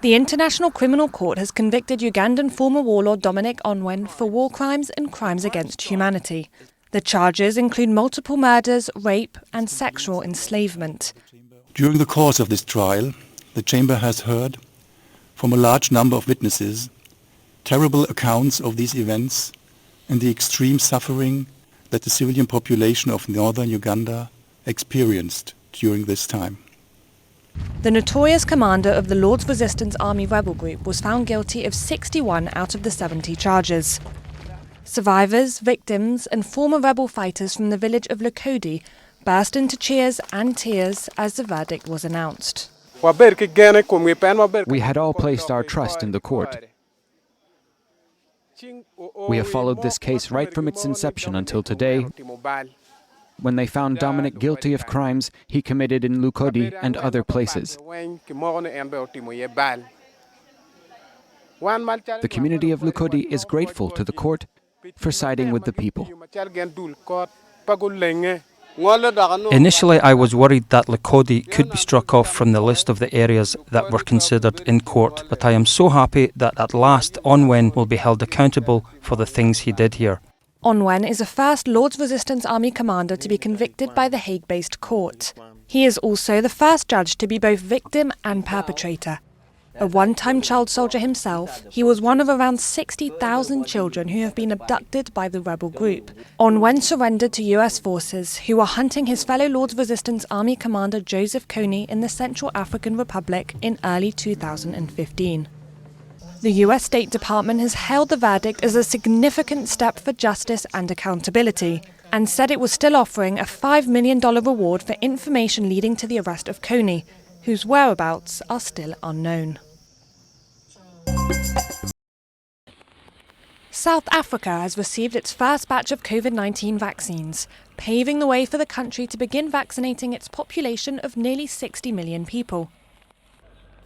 The International Criminal Court has convicted Ugandan former warlord Dominic Ongwen for war crimes and crimes against humanity. The charges include multiple murders, rape and sexual enslavement. During the course of this trial, the Chamber has heard from a large number of witnesses terrible accounts of these events and the extreme suffering that the civilian population of northern Uganda experienced during this time. The notorious commander of the Lord's Resistance Army rebel group was found guilty of 61 out of the 70 charges. Survivors, victims and former rebel fighters from the village of Lokodi burst into cheers and tears as the verdict was announced. We had all placed our trust in the court. We have followed this case right from its inception until today, when they found Dominic guilty of crimes he committed in Lokodi and other places. The community of Lokodi is grateful to the court for siding with the people. Initially, I was worried that Lokodi could be struck off from the list of the areas that were considered in court, but I am so happy that at last Ongwen will be held accountable for the things he did here. Ongwen is the first Lord's Resistance Army commander to be convicted by the Hague-based court. He is also the first judge to be both victim and perpetrator. A one-time child soldier himself, he was one of around 60,000 children who have been abducted by the rebel group. Ongwen surrendered to US forces who were hunting his fellow Lord's Resistance Army commander Joseph Kony in the Central African Republic in early 2015. The US State Department has hailed the verdict as a significant step for justice and accountability, and said it was still offering a $5 million reward for information leading to the arrest of Kony, whose whereabouts are still unknown. South Africa has received its first batch of COVID-19 vaccines, paving the way for the country to begin vaccinating its population of nearly 60 million people.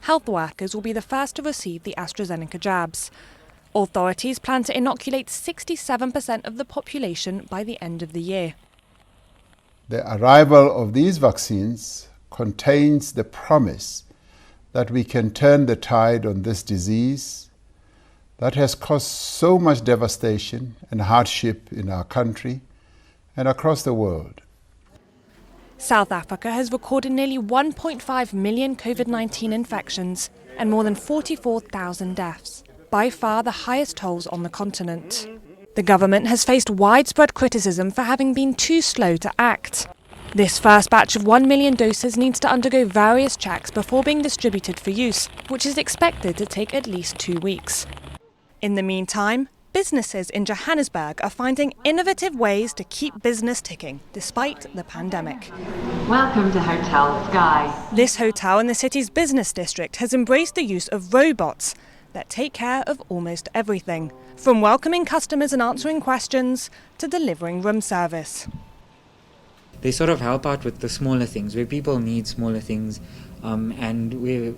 Health workers will be the first to receive the AstraZeneca jabs. Authorities plan to inoculate 67% of the population by the end of the year. The arrival of these vaccines contains the promise that we can turn the tide on this disease that has caused so much devastation and hardship in our country and across the world. South Africa has recorded nearly 1.5 million COVID-19 infections and more than 44,000 deaths, by far the highest tolls on the continent. The government has faced widespread criticism for having been too slow to act. This first batch of 1 million doses needs to undergo various checks before being distributed for use, which is expected to take at least 2 weeks. In the meantime, businesses in Johannesburg are finding innovative ways to keep business ticking, despite the pandemic. Welcome to Hotel Sky. This hotel in the city's business district has embraced the use of robots that take care of almost everything, from welcoming customers and answering questions to delivering room service. They sort of help out with the smaller things, where people need smaller things, and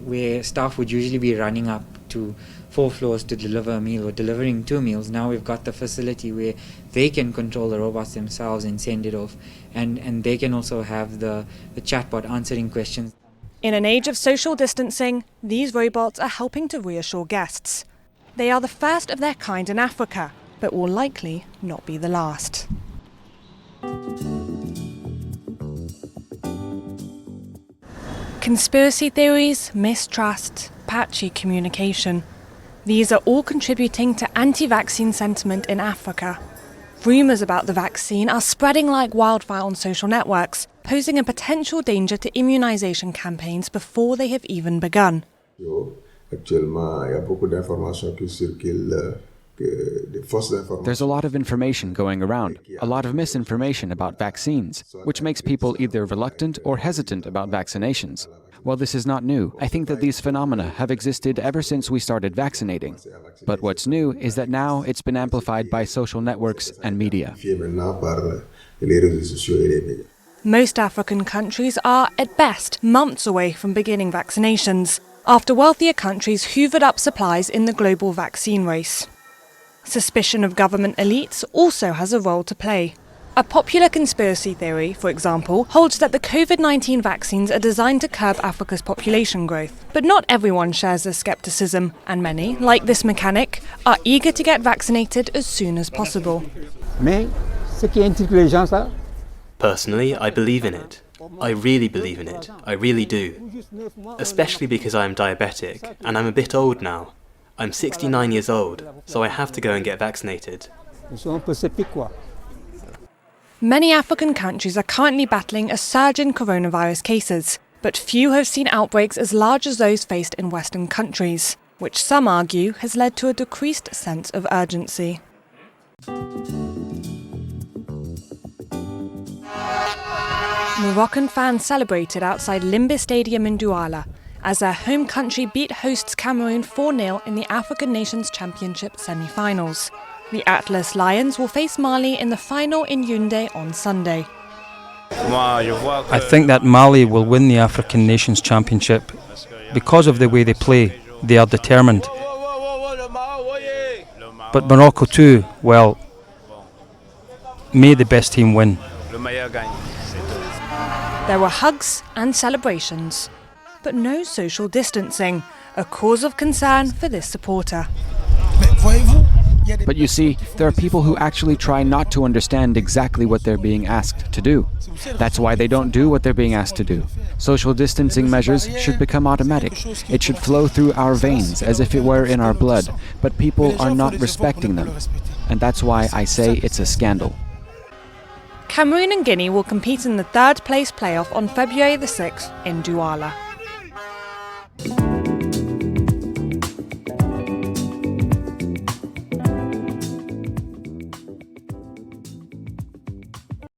where staff would usually be running up to 4 floors to deliver a meal or delivering 2 meals. Now we've got the facility where they can control the robots themselves and send it off, and they can also have the chatbot answering questions. In an age of social distancing, these robots are helping to reassure guests. They are the first of their kind in Africa, but will likely not be the last. Conspiracy theories, mistrust, patchy communication. These are all contributing to anti-vaccine sentiment in Africa. Rumours about the vaccine are spreading like wildfire on social networks, posing a potential danger to immunisation campaigns before they have even begun. There's a lot of information going around, a lot of misinformation about vaccines, which makes people either reluctant or hesitant about vaccinations. While this is not new, I think that these phenomena have existed ever since we started vaccinating. But what's new is that now it's been amplified by social networks and media. Most African countries are, at best, months away from beginning vaccinations, after wealthier countries hoovered up supplies in the global vaccine race. Suspicion of government elites also has a role to play. A popular conspiracy theory, for example, holds that the COVID-19 vaccines are designed to curb Africa's population growth. But not everyone shares this scepticism, and many, like this mechanic, are eager to get vaccinated as soon as possible. Personally, I believe in it. I really believe in it. I really do. Especially because I am diabetic, and I'm a bit old now. I'm 69 years old, so I have to go and get vaccinated. Many African countries are currently battling a surge in coronavirus cases, but few have seen outbreaks as large as those faced in Western countries, which some argue has led to a decreased sense of urgency. Moroccan fans celebrated outside Limbe Stadium in Douala as their home country beat hosts Cameroon 4-0 in the African Nations Championship semi-finals. The Atlas Lions will face Mali in the final in Yaoundé on Sunday. I think that Mali will win the African Nations Championship. Because of the way they play, they are determined. But Morocco too, well, may the best team win. There were hugs and celebrations, but no social distancing, a cause of concern for this supporter. But you see, there are people who actually try not to understand exactly what they're being asked to do. That's why they don't do what they're being asked to do. Social distancing measures should become automatic. It should flow through our veins as if it were in our blood, but people are not respecting them. And that's why I say it's a scandal. Cameroon and Guinea will compete in the third-place playoff on February the 6th in Douala.